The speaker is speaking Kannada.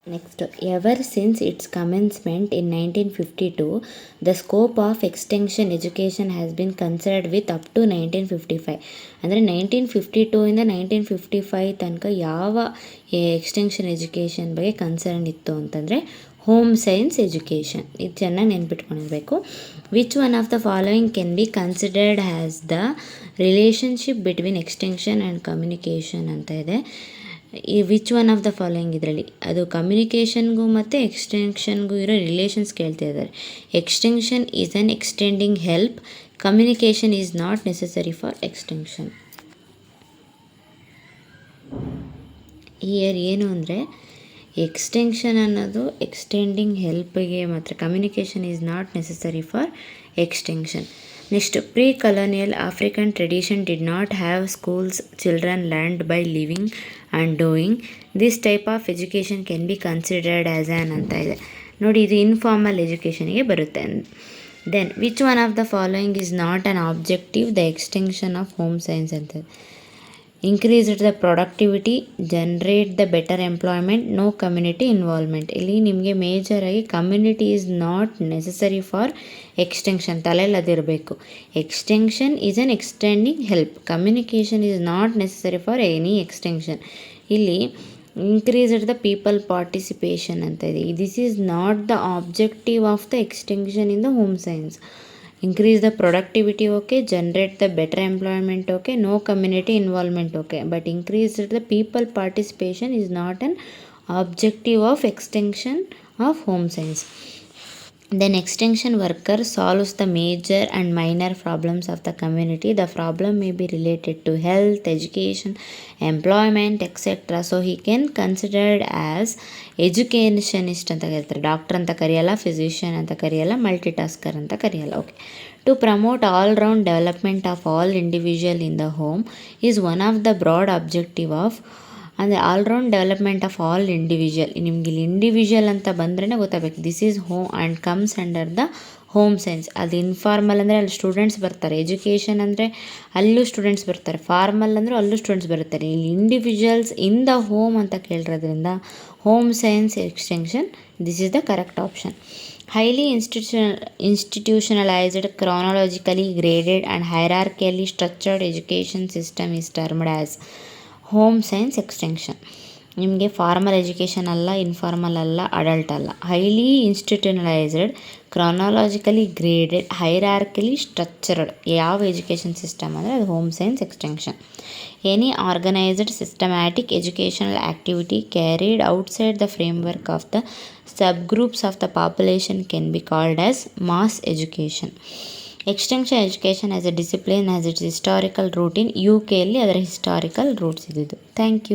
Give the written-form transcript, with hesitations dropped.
Next, ever since its commencement in 1952, the scope of extension education has been considered with up to 1955. ಅಂದರೆ 1952 ಇಂದ 1955 ತನಕ ಯಾವ ಎಕ್ಸ್ಟೆನ್ಷನ್ ಎಜುಕೇಷನ್ ಬಗ್ಗೆ ಕನ್ಸರ್ನ್ ಇತ್ತು ಅಂತಂದರೆ ಹೋಮ್ ಸೈನ್ಸ್ ಎಜುಕೇಷನ್. ಇದು ಚೆನ್ನಾಗಿ ನೆನ್ಪಿಟ್ಕೊಂಡಿರಬೇಕು. Which one of the following can be considered as the relationship between extension and communication ಅಂತ ಇದೆ. ಈ which one of the following ಇದರಲ್ಲಿ ಅದು ಕಮ್ಯುನಿಕೇಷನ್ಗೂ ಮತ್ತು ಎಕ್ಸ್ಟೆನ್ಷನ್ಗೂ ಇರೋ ರಿಲೇಷನ್ಸ್ ಕೇಳ್ತಾ ಇದ್ದಾರೆ. Extension is an extending help, communication is not necessary for extension. ಇಯರ್ ಏನು ಅಂದರೆ ಎಕ್ಸ್ಟೆನ್ಷನ್ ಅನ್ನೋದು ಎಕ್ಸ್ಟೆಂಡಿಂಗ್ ಹೆಲ್ಪ್ಗೆ ಮಾತ್ರ, communication is not necessary for extension. Next, pre colonial African tradition did not have schools, children learned by living and doing. This type of education can be considered as an ಅಂತ ಇದೆ. ನೋಡಿ, ಇದು ಇನ್ಫಾರ್ಮಲ್ ಎಜುಕೇಷನ್ಗೆ ಬರುತ್ತೆ. Then which one of the following is not an objective the extension of home science ಅಂತ. Increased the productivity, generate the better employment, no community involvement. ಇಲ್ಲಿ ನಿಮಗೆ ಮೇಜರಾಗಿ community is not necessary for extension, ತಲೆಯಲ್ಲಿ ಅದಿರಬೇಕು. Extension is an extending help, communication is not necessary for any extension. ಇಲ್ಲಿ ಇನ್ಕ್ರೀಸ್ಡ್ ದ ಪೀಪಲ್ ಪಾರ್ಟಿಸಿಪೇಷನ್ ಅಂತ ಇದೆ. This is not the objective of the extension in the home science. Increase the productivity, okay. Generate the better employment, okay. No community involvement, okay. But increase the people participation is not an objective of extension of home science. Then extension worker solves the major and minor problems of the community. The problem may be related to health, education, employment, etc. So he can considered as educationist ಅಂತ ಕರೀತಾರೆ. ಡಾಕ್ಟರ್ ಅಂತ ಕರೆಯಲ್ಲ, ಫಿಸಿಷಿಯನ್ ಅಂತ ಕರೆಯಲ್ಲ, ಮಲ್ಟಿಟಾಸ್ಕರ್ ಅಂತ ಕರೆಯಲ್ಲ. Okay. To promote all round development of all individual in the home is one of the broad objective of, ಅಂದರೆ all round development of all individual. ನಿಮ್ಗೆ ಇಲ್ಲಿ ಇಂಡಿವಿಜುವಲ್ ಅಂತ ಬಂದ್ರೇ ಗೊತ್ತಾಗಬೇಕು. This is home and comes under the home science. ಅದು ಇನ್ಫಾರ್ಮಲ್ ಅಂದರೆ ಅಲ್ಲಿ ಸ್ಟೂಡೆಂಟ್ಸ್ ಬರ್ತಾರೆ, ಎಜುಕೇಷನ್ ಅಂದರೆ ಅಲ್ಲೂ ಸ್ಟೂಡೆಂಟ್ಸ್ ಬರ್ತಾರೆ, ಫಾರ್ಮಲ್ ಅಂದರೆ ಅಲ್ಲೂ ಸ್ಟೂಡೆಂಟ್ಸ್ ಬರುತ್ತಾರೆ. ಇಲ್ಲಿ ಇಂಡಿವಿಜುವಲ್ಸ್ ಇನ್ ದ ಹೋಮ್ ಅಂತ ಕೇಳಿರೋದ್ರಿಂದ home science extension, this is the correct option. Highly institutionalized, chronologically graded and hierarchically structured education system is termed as home science extension. ನಿಮಗೆ ಫಾರ್ಮಲ್ ಎಜುಕೇಷನ್ ಅಲ್ಲ, ಇನ್ಫಾರ್ಮಲ್ ಅಲ್ಲ, ಅಡಲ್ಟ್ ಅಲ್ಲ. ಹೈಲಿ ಇನ್ಸ್ಟಿಟ್ಯೂಷನಲೈಸ್ಡ್, ಕ್ರಾನಾಲಜಿಕಲಿ ಗ್ರೇಡೆಡ್, ಹೈರಾರ್ಕಿಲಿ ಸ್ಟ್ರಕ್ಚರ್ಡ್ ಯಾವ ಎಜುಕೇಷನ್ ಸಿಸ್ಟಮ್ ಅಂದರೆ ಅದು home science extension. Any organised systematic educational activity carried outside the framework of the subgroups of the population can be called as mass education. Extension education as a discipline has its historical root in UK ಅಲ್ಲಿ ಅದರ historical roots ಇದ್ದಿದ್ದು. Thank you.